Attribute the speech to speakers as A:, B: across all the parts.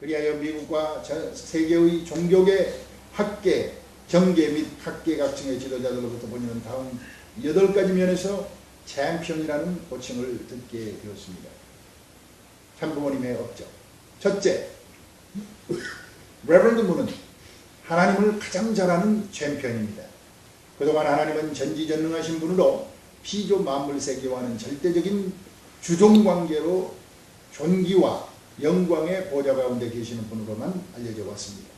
A: 그리하여 미국과 세계의 종교계, 학계, 정계 및 학계각층의 지도자들로부터 본인은 다음 8가지 면에서 챔피언이라는 호칭을 듣게 되었습니다. 참부모님의 업적. 첫째, 레버런드 문은 하나님을 가장 잘 아는 챔피언입니다. 그동안 하나님은 전지전능하신 분으로 피조 만물 세계와는 절대적인 주종관계로 존귀와 영광의 보좌 가운데 계시는 분으로만 알려져 왔습니다.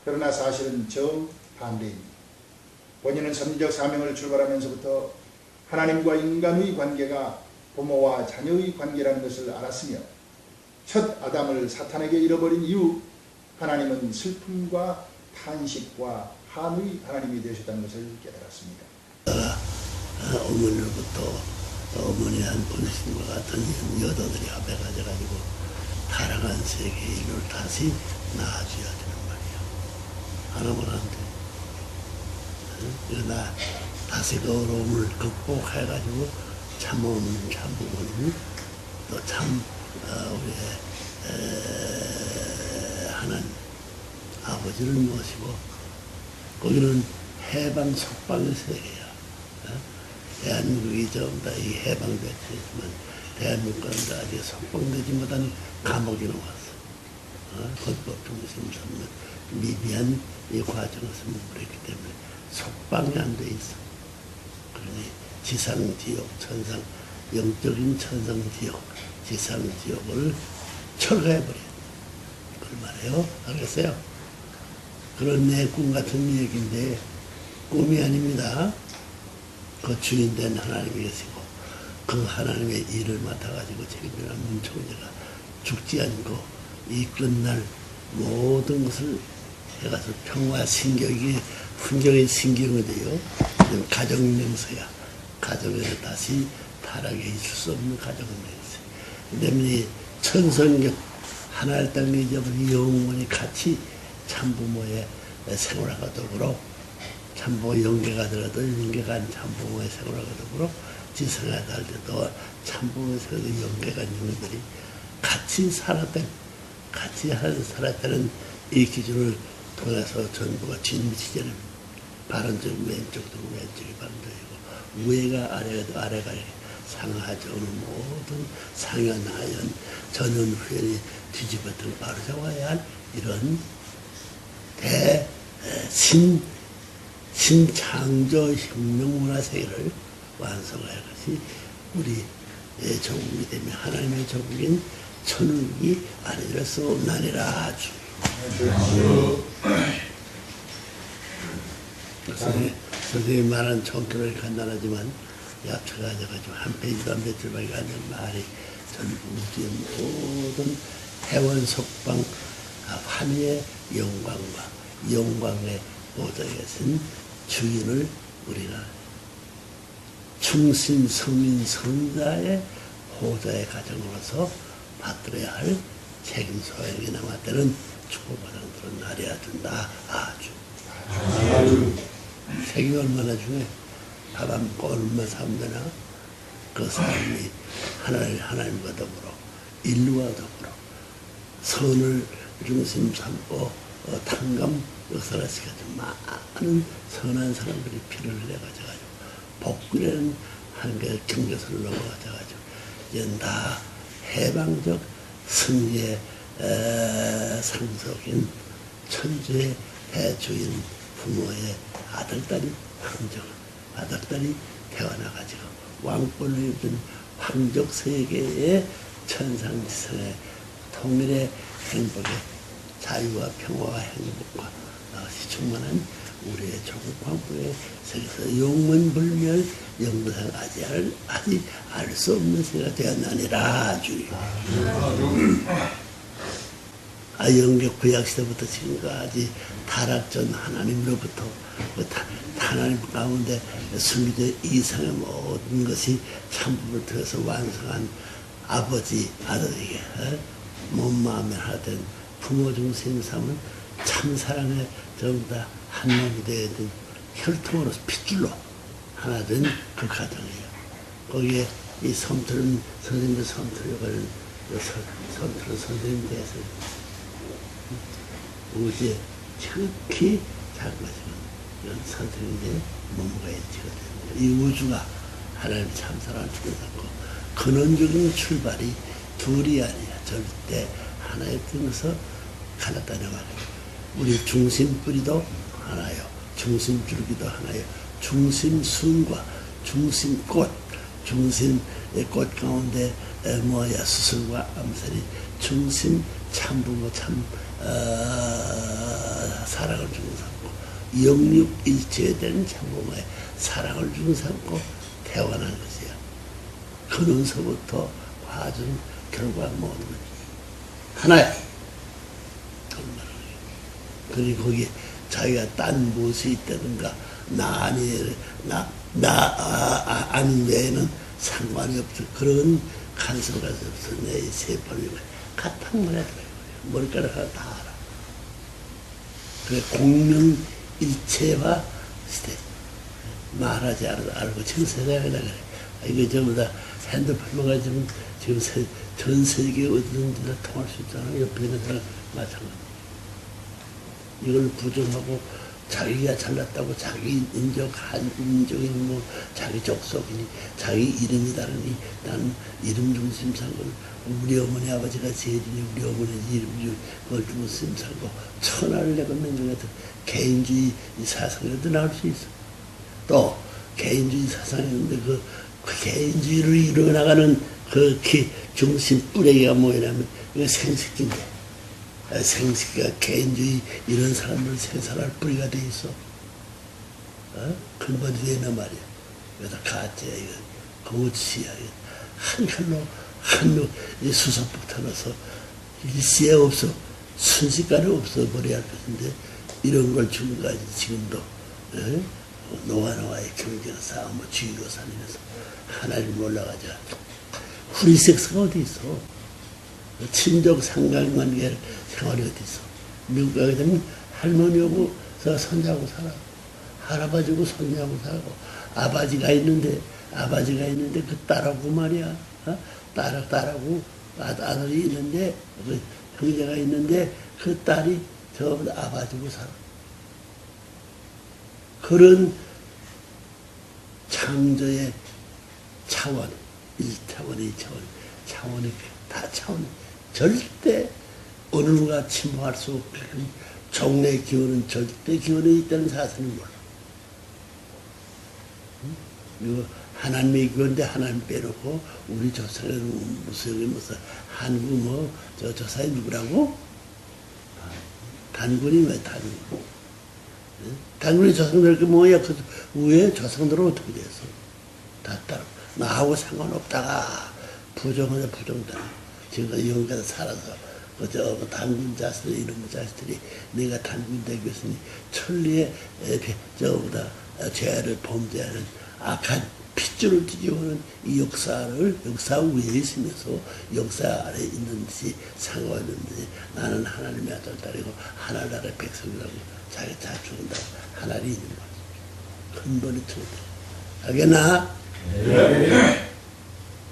A: 그러나 사실은 정반대입니다. 본인은 선지적 사명을 출발하면서부터 하나님과 인간의 관계가 부모와 자녀의 관계라는 것을 알았으며 첫 아담을 사탄에게 잃어버린 이후 하나님은 슬픔과 탄식과 한의 하나님이 되셨다는 것을 깨달았습니다.
B: 어머니로부터 어머니한 본심과 같은 여자들이 합해 가져가지고 타락한 세계인을 다시 낳아줘야 되는 말이야. 하나만 안 돼. 그러나 다시 그 어려움을 극복해가지고 참어오는 참부모님 또 참 우리의 하나님 아버지를 모시고 거기는 해방 속방의 세계야. 대한민국이 전부 다 이 해방됐지만 대한민국은 아직 속방되지 못한 감옥에 놓았어. 헌법 중심 삼는 미비한 이 과정에서 머무르기 때문에 속방이 안 돼 있어. 그러니 지상지옥, 천상, 영적인 천상지옥, 지상지옥을 철거해버려. 그걸 말해요. 알겠어요? 그런 내 꿈 같은 얘기인데 꿈이 아닙니다. 그 주인된 하나님이 계시고 그 하나님의 일을 맡아가지고 책임지는 문총재가 죽지 않고 이 끝날 모든 것을 해가서 평화 신경이 훈경의 신경이 돼요. 가정명서야. 가정에서 다시 타락에 있을 수 없는 가정명서. 때문에 천성경 하나의 땅에 잊어버린 영원히 같이 참부모의 생활과 더불어 참부모 영계가 들어도 영계가 아닌 참부모의 생활과 더불어 지성에 달 때도 참부모의 생활과 영계가 있는 분들이 같이 살았던 이 기준을 통해서 전부가 진미시제는 바른쪽 왼쪽도 왼쪽이 바른쪽이고 위가 아래가 아래가 상하적으로 모든 상현하연 전현후연이 뒤집어뜨고 바로 잡아야 할 이런 신창조 혁명문화 세계를 완성할 것이 우리 조국이 되면 하나님의 조국인 천국이 아니될 수 없나니라. 선생님이 말하는 총표를 간단하지만 얍쳐가지고 한 페이지도 몇 줄밖에 안 되는 말이 전부 우주의 모든 해원 속방 환희의 영광과 영광의 보좌에 계신 주인을 우리가 충신 성인 성자의 호자의 가정으로서 받들어야 할 책임 소양이 남았다는 축복받은 날이야 준다. 아주 책임이 얼마나 중요해. 밥 안 먹고 얼마나 살면 되나. 그 사람이 하나님과 더불어 인류와 더불어 선을 중심 삼고 탕감 역사를 시켜준 많은 선한 사람들이 피를 흘려가지고 복귀라는 한계 경계선을 넘어가져가지고 이제 다 해방적 승리의 상속인 천주의 대주인 부모의 아들딸이 아들딸이 태어나가지고 왕권을 입은 황족 세계의 천상지성의 통일의 행복의 자유와 평화와 행복과 그것이 충만한 우리의 조국 황부의 세계에서 영원불멸 영구상 아직 알 수 없는 세계가 되었나니라. 주님. 영계 구약시대부터 지금까지 타락전 하나님으로부터 하나님 가운데 숨겨진 이상의 모든 것이 참부를 통해서 완성한 아버지 아들에게 몸 마음에 하든 부모 중심 삼은 참사랑의 전부 다 한 몸이 되어진 혈통으로 핏줄로 하나 된 그 가정이에요. 거기에 이 섬투름 선생님의 섬투름을 섬투름 선생님에 대해서 우주에 특히 작은 이런 선생님의 몸과 일치가 됩니다. 이 우주가 하나님 참사랑을 주고받고 근원적인 출발이 둘이 아니야. 절대 하나의 뜻에서 갈라다녀 가요. 우리 중심뿌리도 하나요. 중심줄기도 하나요. 중심순과 중심꽃, 중심의 꽃 가운데 수술과 암살이 중심 참부모 사랑을 주고 삼고 영육일체된 참부모에 사랑을 주고 삼고 태어난 것이야. 근원서부터 과정 결과 모든 것이 하나야. 그리고 거기에 자기가 딴 무엇이 있다든가 아닌 외에는 상관이 없어. 그런 간섭가 없어. 내 세포를 같은 말에 들어요. 머리카락 하나 다 알아. 그래 공명일체화 시대. 말하지 알고 지금 세상에다 그래. 이거 전부 다 핸드폰만 가지고 지금 전 세계 어디든지 다 통할 수 있잖아. 옆에 있는 사람 마찬가지. 이걸 부정하고 자기가 잘났다고 자기 인적인 뭐 자기 족속이니 자기 이름이 다르니 나는 이름 중심 살고 우리 어머니 아버지가 제일이니 우리 어머니 이름 그걸 중심 살고 천하를 내걷는 것 같은 개인주의 사상에도 나올 수 있어. 또 개인주의 사상인데 그 개인주의를 이루어나가는 그 중심 뿌리가 뭐냐면 이거 생식기인데 생식기가 개인주의 이런 사람들 생산할 뿌리가 돼 있어. 근본 위에 있는 말이야. 그래서 가짜야 이거 거짓이야. 한 칼로 수석폭 타면서 일시에 없어 순식간에 없어버려야 할 것인데 이런 걸 지금까지 지금도 노아의 경쟁 싸움을 쥐고 살면서 하나님 올라가자. 후리섹스가 어디 있어? 친족 상관관계 생활이 어디 있어? 미국 가게 되면 할머니하고 손자하고 살아. 할아버지하고 손자하고 살고 아버지가 있는데 그 딸하고 말이야. 딸하고 아들이 있는데 그 형제가 있는데 그 딸이 저보다 아버지하고 살아. 그런 창조의 차원, 1차원, 2차원, 차원이 다 차원. 절대 어느 누가 침범할 수 없게끔 종래 기원은 절대 기원에 있다는 사실을 몰라. 이거 하나님의 기원인데 하나님 빼놓고 우리 조상은 무슨 한국 저 조상이 누구라고? 단군이 왜 단군? 단군이 조상들 그 뭐야? 그 위에 조상들은 어떻게 돼서? 다 따로 나하고 상관없다가 부정따라. 지금까지 여기까지 살아서 단군 자식들 이런 자식들이 내가 단군 되겠으니 천리에 저보다 죄를 범죄하는 악한 핏줄을 뒤집어오는 이 역사 위에 있으면서 역사 아래 있는 듯이 상관없는데 나는 하나님의 아들 딸이고 하나님 나라의 백성이라고 자기 다 죽은다고 하나님이 있는 거죠. 근본이 틀렸다. 알겠나? 네.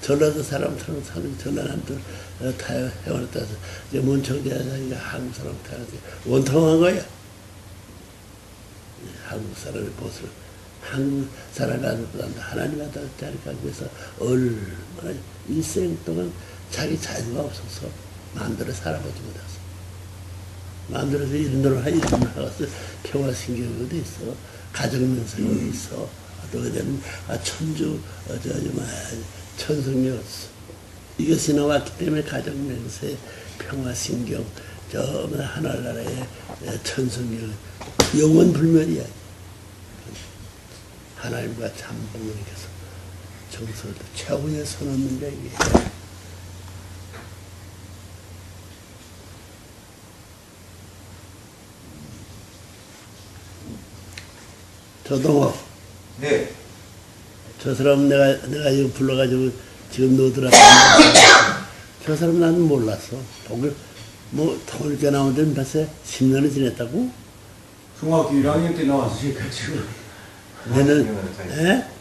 B: 전라도 사람처럼 사는 전라남도 태어났다 해서 이제 문청대하니까 한국 사람 태어났지 원통한 거야. 한국 사람의 보수를 한국 사람이 아들보다 하나님 아들 자리가 위해서 얼마나 일생 동안 자기 자유가 없어서 마음대로 살아보지 못했어. 마음대로 이런 대로 하고서 평화신경이 어디 있어. 가정명상이 어디 있어. 또 그때는 천주 천성이었어. 이것이 나왔기 때문에 가정명세, 평화신경, 하늘나라의 천성경, 영원불멸이야. 하나님과 참부모님께서 정서를 최후에 서놓는데 이게. 조동호.
C: 네.
B: 저 사람 내가 이거 불러가지고 지금 너들 앞에 저 사람 나는 몰랐어. 통일교 나온 데는 벌써 10년을 지냈다고?
C: 중학교 1학년 때 나왔으니까 지금
B: 내는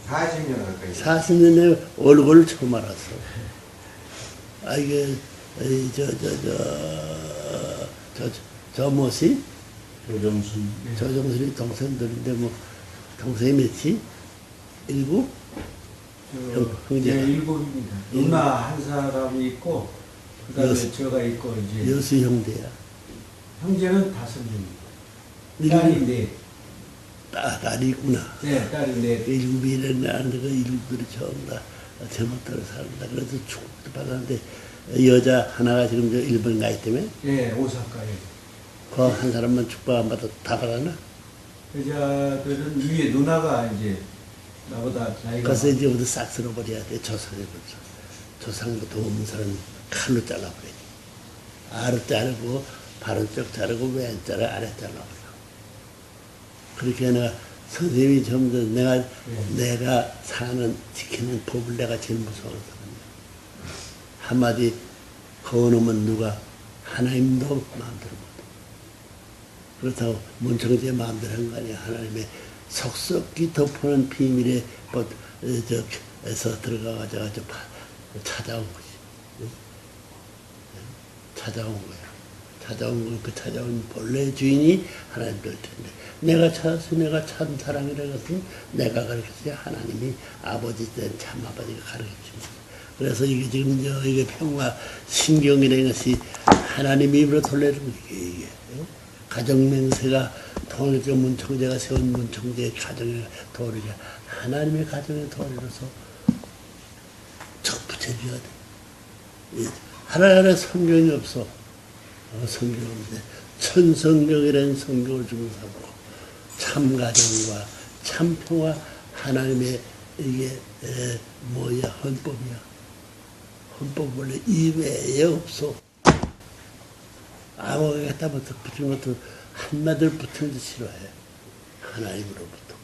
C: 40년 가까이.
B: 40년 내에 얼굴을 처음 알았어. 이게 저 뭐시?
C: 조정순.
B: 조정순이 동생들인데 뭐 동생이 몇이? 일곱? 형제가?
C: 네, 일곱입니다. 누나 한 사람이 있고, 그 다음에 제가 있고, 이제.
B: 여수 형제야.
C: 형제는 5명입니다.
B: 일곱.
C: 딸이 넷.
B: 딸이 있구나.
C: 네, 딸이 넷.
B: 일곱이 일어나는 거 일곱들이 전부 다 제멋대로 산다. 그래서 축복도 받았는데 여자 하나가 지금 저 일본 가 있다며?
C: 네, 오사카에.
B: 그 한 사람만 축복 안 받아 다 받았나?
C: 여자들은 위에 누나가 이제 나보다 나이가.
B: 그래서 이제 모두 싹 쓸어버려야 돼. 조상해버려. 조상부터 없는 사람 칼로 잘라버려. 아래 자르고 바른쪽 자르고 왼 자르고 아래 잘라버려. 그렇게 내가 선생님이 점점 내가 사는 지키는 법을 내가 제일 무서워서 한마디 거놓으면 누가 하나님도 마음대로 못해. 그렇다고 문청재 마음대로 한 거 아니야. 하나님의 속속히 덮어놓은 비밀의 에서 들어가가지고 찾아온 거지. 응? 찾아온 거야. 찾아온 그 찾아온 본래 주인이 하나님 될 텐데 내가 찾아서 내가 참 사랑이라는 것은 내가 가르쳤어야 하나님이 아버지 된 참 아버지가 가르쳐줍니다. 그래서 이게 지금 이게 평화 신경이라는 것이 하나님 입으로 돌려주는 이게 가정맹세가 통일교 문청재가 세운 문청재의 가정의 도리가 하나님의 가정의 도리로서 척 붙여줘야 돼. 하나하나 성경이 없어. 성경이 없는데 천성경이라는 성경을 주문 삼고 참 가정과 참 평화 하나님의 이게 헌법이야. 헌법 원래 이외에 없어. 아무거나 갖다 붙이는 것도 한마디를 붙이는 데 싫어해. 하나님으로부터.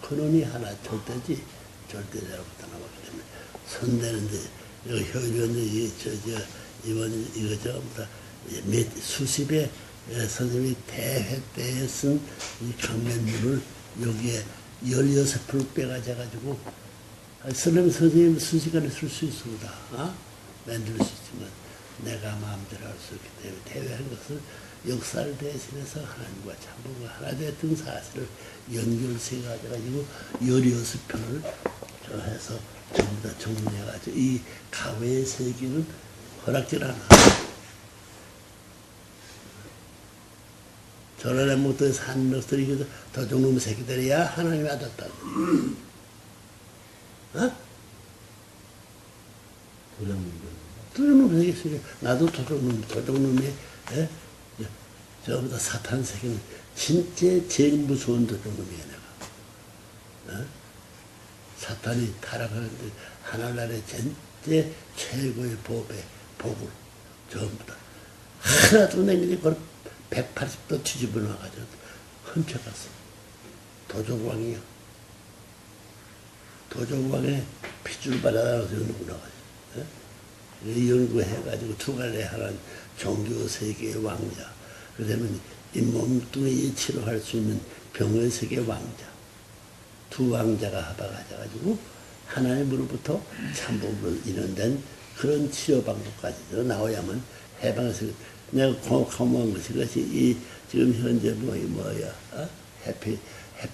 B: 근원이 하나 절대지. 절대자로부터 나왔기 때문에 선대는데 여기 효율원이 이번 이거 전부 다 수십의 선생님이 대회 때에 쓴 이 강면문을 여기에 16표를 빼가지고 쓰려면 선생님 순식간에 쓸 수 있습니다. 만들 수 있지만 내가 마음대로 할 수 없기 때문에 대회한 것을 역사를 대신해서 하나님과 참부가 하나 됐던 사실을 연결세 가지고 16편을 해서 전부 다 정리해가지고 이 가외의 세계는 허락질 않아. 저런에 못해 산 놈들이 도둑놈 새끼들이야 하나님이 아졌다. 도둑놈 새끼 나도 도둑놈이 저보다 사탄 새끼는 진짜 제일 무서운 도둑놈이야 내가. 사탄이 타락하는데 하늘나라의 진짜 최고의 복을 전부 다 하나도 내게 그걸 180도 뒤집어 놔가지고 훔쳐갔어. 도적왕이요. 도적왕에 핏줄 받아서 연구나가지고 연구해가지고 두 갈래 하는 종교 세계의 왕자. 그러면 이 몸뚱이에 치료할 수 있는 병의 세계 왕자. 두 왕자가 합해가지고 하나님으로부터 참복을 이룬된 그런 치료 방법까지도 나와야만 해방해서 내가 고마운 것이 그것이 지금 현재 해피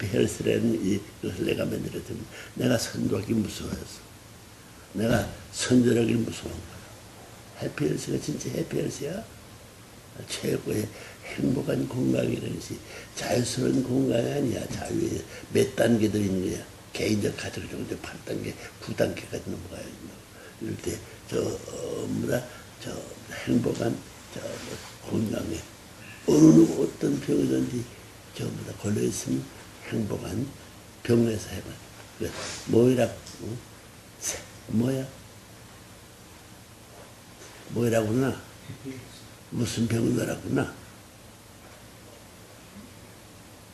B: 헬스라는 이것을 내가 만들었지만 내가 선도하기 무서워했어. 내가 선전하기 무서운 거야. 해피 헬스가 진짜 해피 헬스야. 최고의 행복한 건강이라는 것이 자유스러운 건강이 아니야. 자유의 몇 단계도 있는 거야. 개인적 가족 정도 8단계, 9단계까지 넘어가야 된다. 이럴 때 행복한 건강에 어떤 병이든지 전부 다 걸려있으면 행복한 병에서 해봐. 뭐라고 그러나? 무슨 병이라구나?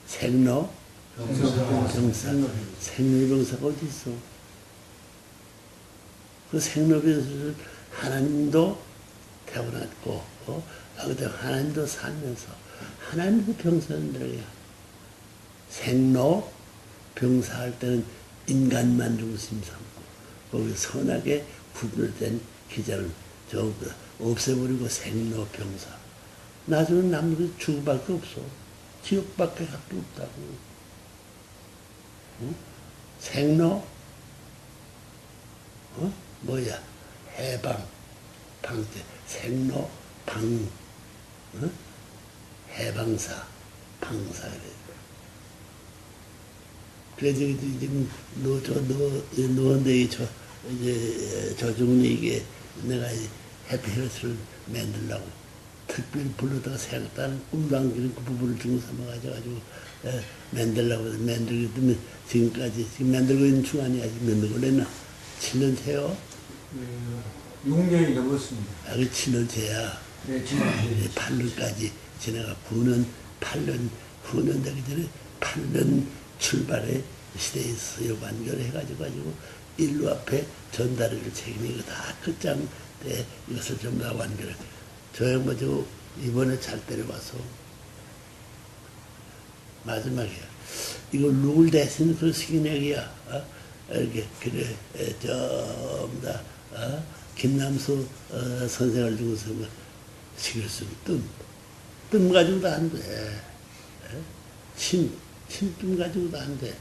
B: 생로병사. 생로병사가 어디 있어? 그 생로병사를 하나님도 태어났고, 하나님도 살면서 하나님도 병사들이야. 생로병사할 때는 인간만 중심 삼고 거기 선하게 구별된 기자를 전부 없애버리고 생로병사. 나중에 남는 게 죽음밖에 없어. 지옥밖에 밖에 없다고. 응? 생로, 뭐야, 해방, 방태, 생로, 방, 해방사, 방사, 그래. 그래서 지금 너한테 이제 저주문에게 내가 해피헬스를 만들려고 특별히 불러다가 생각다는 꿈도 안 꾸는 그 부분을 중심 삼아가지고 만들려고 만들게 되면 지금까지 지금 만들고 있는 중간이 아직 몇 년 걸렸나? 7년 세요?
C: 6년이 넘었습니다.
B: 아, 그 7년 세야.
C: 네, 지금
B: 8년까지 지나가 9년, 8년, 9년 되기 전에 8년 출발의 시대에 서요 완결해가지고 일루 앞에 전달을 책임이고 다 끝장 때 이것을 전부 다 완결해. 저 양반 저 이번에 잘 때려와서 마지막이야. 이거 누굴 대신 그 시기내기야. 이렇게 그래 전부 다 김남수 선생을 두고서 시킬 수 뜸 가지고도 안 돼. 침뜸 가지고도 안 돼.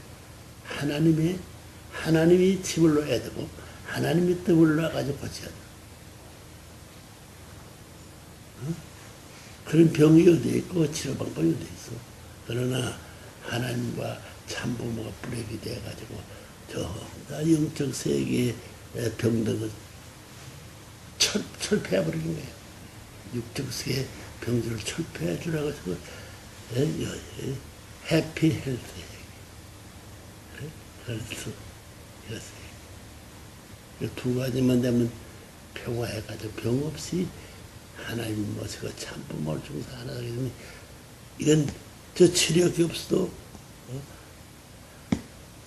B: 하나님이 침을 놓아야 되고 하나님이 뜸을 놓아가지고 고쳐야 돼. 그런 병이 어디 있고 치료 방법이 어디 있어. 그러나 하나님과 참부모가 뿌리게 돼가지고 저 영적 세계의 병들을 철폐해버리는 거예요. 육적 세계의 병들을 철폐해 주라고 해서 해피 헬스. 헬스. 두 가지만 되면 평화해가지고 병 없이 하나님 모시고 참부모를 중사하나 되면 이건 저 치료기 없어도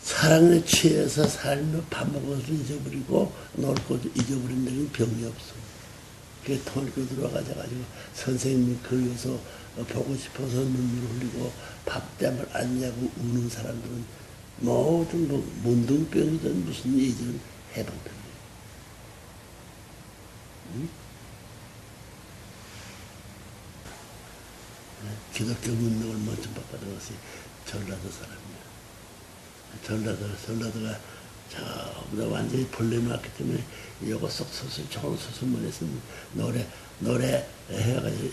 B: 사랑에 취해서 살며 밥 먹어서 잊어버리고 놀 것도 잊어버린 데는 병이 없어. 그게 통일교 들어가지고 선생님이 그리워서 보고 싶어서 눈물 흘리고 밥 때문에 안 자고 우는 사람들은 모든 문둥병이든 무슨 일이든 해방됩니다. 응? 기독교 문명을 먼저 바꿔준 것이 전라도 사람이야. 전라도가 전부 다 완전히 벌레 났기 때문에 이거 쏙 소설, 좋은 소설만 했으면 노래 해가지고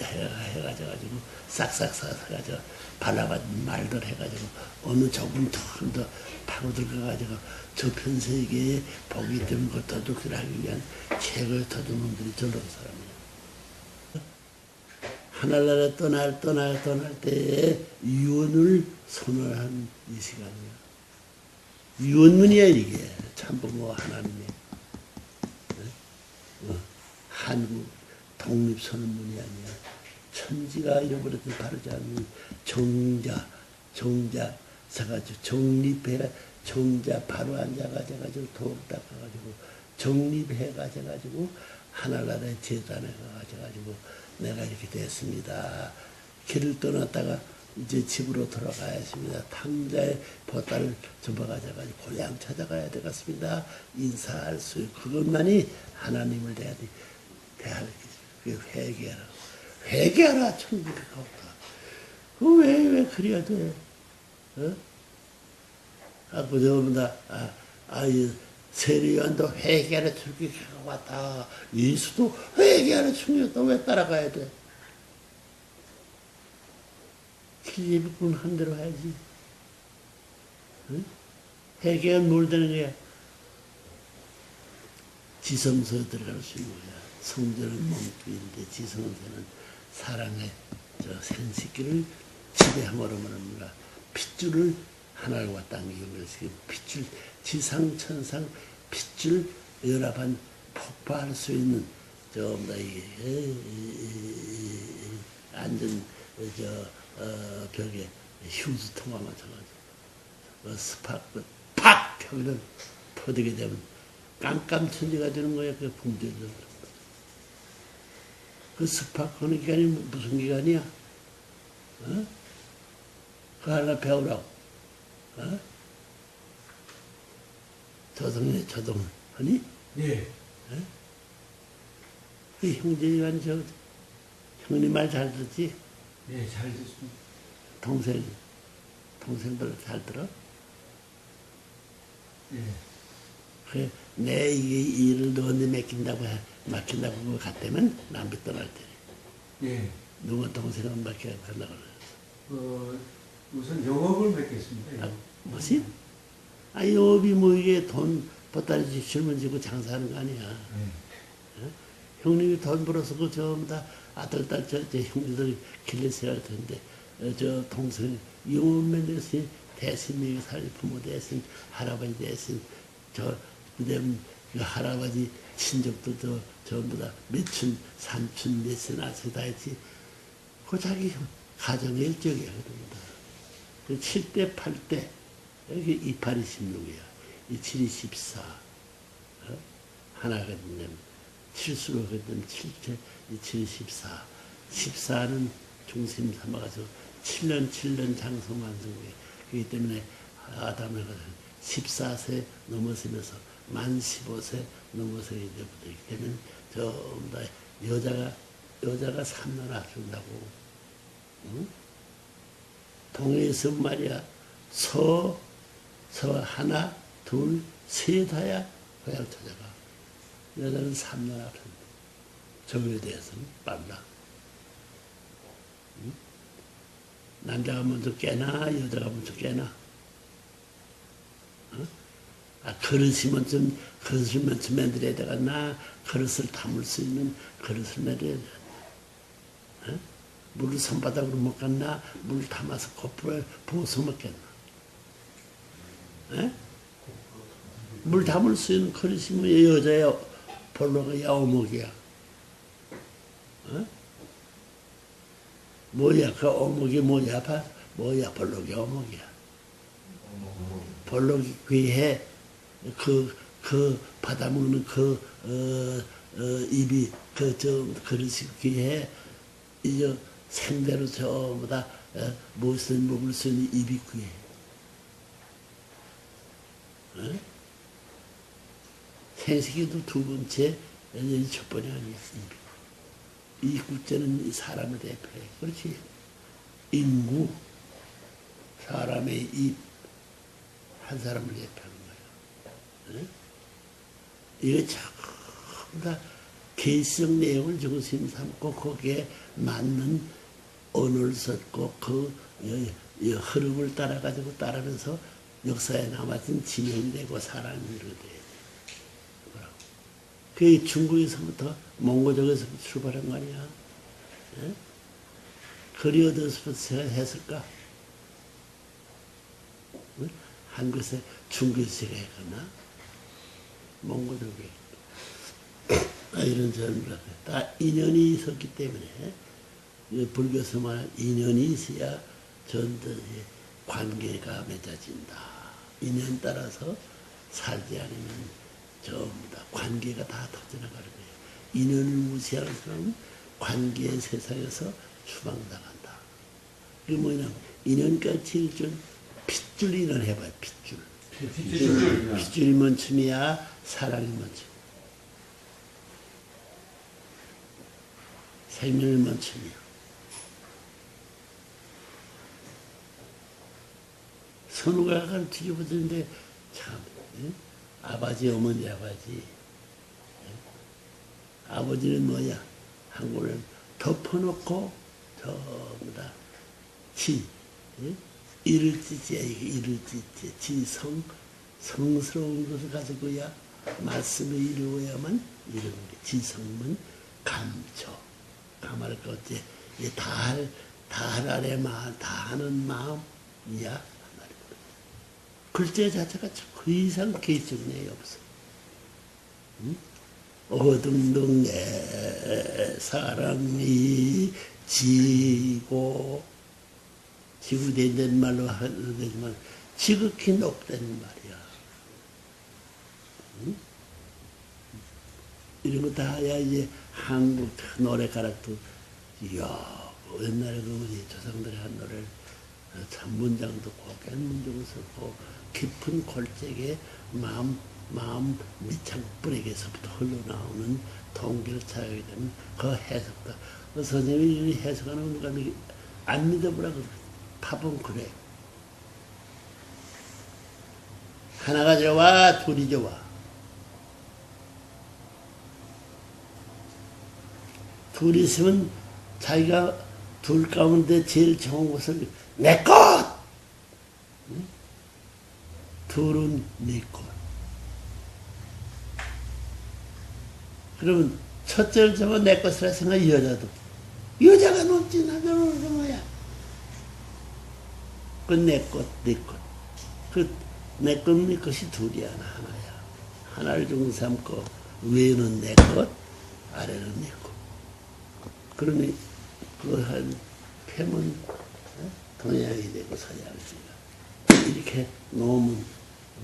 B: 싹싹싹 해가지고 발라가지고 말들 해가지고 어느 조금 더 파고 들어가가지고 저편세계에 보기 때문에 그 도둑질 하기 위한 책을 터둔 놈들이 전라도 사람이야. 하늘나라 떠날 때에 유언을 선언한 이 시간이야. 유언문이야 이게 참부모 하나님의 한국 독립선언문이 아니야. 천지가 잃어버렸던 바르지 않는 정자 서가지고 정립해 정자 바로 앉아가지고 돌 닦아가지고 정립해가지고 하늘나라의 재단에 가가지고 내가 이렇게 됐습니다. 길을 떠났다가 이제 집으로 돌아가야 했습니다. 탕자의 보따를 접어가지고 고향 찾아가야 되겠습니다. 인사할 수 그것만이 하나님을 대할 회개하라. 회개하라. 천국에 가옵다. 왜 그래야 돼? 그저보다 세리요한도 회개하라 천국에 왔다. 예수도 회개하라 천국에 왔다. 왜 따라가야 돼? 기집애꾼 한 대로 해야지. 응? 회개는 뭘 되는 거야? 지성소에 들어갈 수 있는 거야. 성전은 몸뚱인데 지성소는 사랑의 생식기를 지배함으로 말합니다. 핏줄을 하늘과 땅에 연결시키고 핏줄 지상 천상 핏줄 연합한 폭파할 수 있는 전부 다 이게 안전 벽에 휴지 통화만 쳐가지고 스파크 팍 펴면 터지게 되면 깜깜천지가 되는 거야. 그 붕대를. 그 스파크 하는 기간이 무슨 기간이야? 그거 하나 배우라고. 저동 하니?
C: 예.
B: 그 형제지간 형님 말 잘 듣지?
C: 예, 잘 듣습니다.
B: 동생들 잘 들어?
C: 예.
B: 그래, 내 이 일을 너한테 맡긴다고 그거 갔다면 남비 떠날 때.
C: 예.
B: 누가 동생은 맡겨가려고 그래.
C: 우선 영업을 맺겠습니다.
B: 아, 뭐지? 아, 영업이 뭐 이게 돈 보따리 줄만 지고 장사하는 거 아니야.
C: 예.
B: 어? 형님이 돈 벌어서 그 전부 다 아들, 딸, 형님들 길러서야 할 텐데, 저 동생, 영업만 대신 대신 살 부모 대신 할아버지 대신 그다음 그 할아버지 친족도 전부 다 몇춘 삼춘 몇순 아서 다 했지. 그 자기 가정의 일적이야 그러다. 7대 8대 여기 28이 16이야. 이 7이 14. 하나가 되면 7수로 되면 7대 이 7이 14. 14는 중심 삼아가지고 7년 장성만성이에요. 그렇기 때문에 아담을 14세 넘어서면서 만 15세 넘어서 이제 부터 되면 전부 다 여자가 3년 앞선다고. 응? 동해에서 말이야 서 하나 둘 셋하야 고향 찾아가. 여자는 3년 앞선다. 저거에 대해서는 빨라. 응? 남자가 먼저 깨나 여자가 먼저 깨나. 어? 아, 그릇을 먼저 만들어야 되겠나? 그릇을 담을 수 있는 그릇을 만들어야 되겠나? 어? 물을 손바닥으로 먹겠나? 물 담아서 코프로 부어서 먹겠나? 어? 물 담을 수 있는 그릇이 뭐 여자야, 볼로가 어묵이야. 어? 뭐야, 그 어묵이 뭐야, 뭐야, 볼록이 어묵이야. 볼록이 귀해, 그 받아먹는 입이, 그릇이 귀해, 이제 생대로 전부 다, 무엇을 먹을 수 있는 입이 귀해. 어? 생식기도 두 번째, 첫 번이 아니야, 입이. 이 국제는 사람을 대표해. 그렇지. 인구, 사람의 입, 한 사람을 대표하는 거야. 네? 이게 전부 다 개성 내용을 중심 삼고 거기에 맞는 언어를 썼고 그 흐름을 따라가면서 역사에 남아진 진행이 되고 사람이 이루어져야 돼. 그게 중국에서부터 몽고족에서부터 출발한 거 아니야. 네? 그리 어디서부터 했을까? 네? 한국에서 중국에서 했거나 몽고족에 이런 점을 다 인연이 있었기 때문에 불교에서 말하는 인연이 있어야 전도의 관계가 맺어진다. 인연 따라서 살지 않으면 전부 다 관계가 다 터져나가는 거예요. 인연을 무시하는 사람은 관계의 세상에서 추방당한다. 그게 뭐냐, 인연까지 일종 핏줄 인연 해봐요. 핏줄. 핏줄이 먼춤이야, 사랑이 먼춤. 생명이 먼춤이야. 선우가 가르치기 보던데 참. 아버지, 어머니, 아버지. 아버지는 뭐야? 한국을 덮어놓고 전부 다 성스러운 것을 가지고야 말씀을 이루어야만 이루는 게 지성문 감초. 감할 것 어째 다 하는 마음이야. 글자 자체가 그 이상 개성이 없어. 응? 어등등의 사랑이 지고 지구된 말로 하는 되지만 지극히 높다는 말이야. 응? 이런 거 다 해야 이제 한국 노래 가락도 이야 옛날에 그 조상들이 한 노래를 참 문장도 곱게 문장을 썼고 깊은 골짜기에 마음 밑창 뿌리에서부터 흘러나오는 동기를 찾아가게 되면 그 해석도 그 선생님이 해석하는 누가 안 믿어보라 그래. 밥은 그래. 하나가 좋아, 둘이 좋아. 둘이 있으면 자기가 둘 가운데 제일 좋은 것을 내 것! 응? 둘은 내 것. 그러면 첫째를 잡아 내 것이라 생각해. 여자가 높지 나는 뭐야. 그 내 것, 내 것. 그 내 것, 내 것이 둘이야, 하나야. 하나를 중 삼고 위에는 내 것, 아래는 내 것. 그러니 그 한 팸은 동양이 되고 서양이 되고 이렇게 놓으면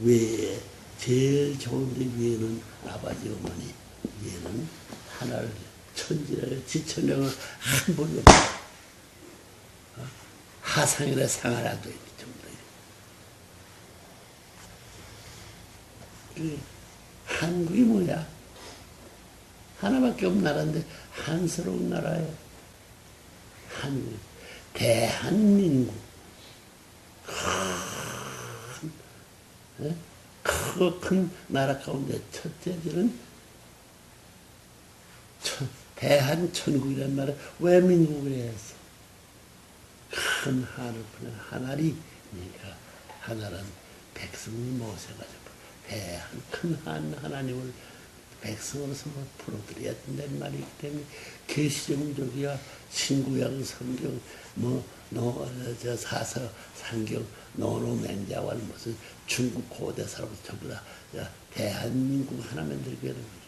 B: 위에 제일 좋은데 위에는 아버지 어머니, 위에는 하나를 천지를 지천령을 한 번도 하상이라 상하라도 있기 때문에 한국이 뭐야? 하나밖에 없는 나라인데 한스러운 나라예요. 한국, 대한민국. 크고 큰 나라 가운데 첫째들은 대한천국이란 말은 왜 민국을 했어? 큰 한을 푸는 하나리니까 하나는 백성을 모셔가지고 대한 큰 하나님을 백성으로서 풀어드려야 된다는 말이기 때문에 계시정족이야 신구약 성경 사서 상경 노노맹자와 무슨 중국 고대 사람부터 전부 다 대한민국 하나 만들게 되는 거지.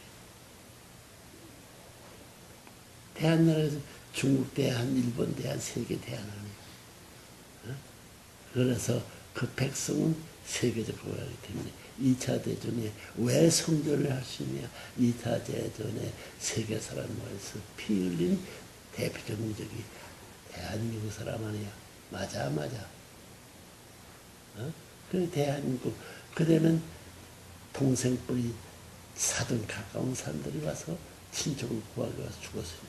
B: 대한나라에서 중국 대한, 일본 대한, 세계 대한 아니야. 그래서 그 백성은 세계적으로 하기 때문에 2차 대전에 왜 성전을 할 수 있냐. 2차 대전에 세계 사람 모여서 피 흘린 대표적인 적이 대한민국 사람 아니야. 맞아. 그 대한민국 그대는 동생뻘이 사돈 가까운 사람들이 와서 친족을 구하기 와서 죽었어요.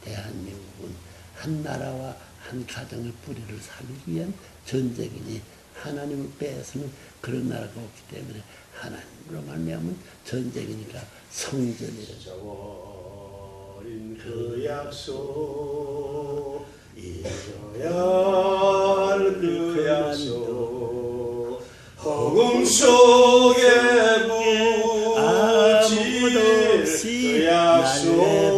B: 대한민국은 한 나라와 한 가정의 뿌리를 살리기 위한 전쟁이니 하나님을 빼앗으면 그런 나라가 없기 때문에 하나님으로 말미암은 전쟁이니까 성전이라.
D: 잊어버린 그 약속, 잊어야 할 그 약속, 허공 속에 묻힌 그 약속.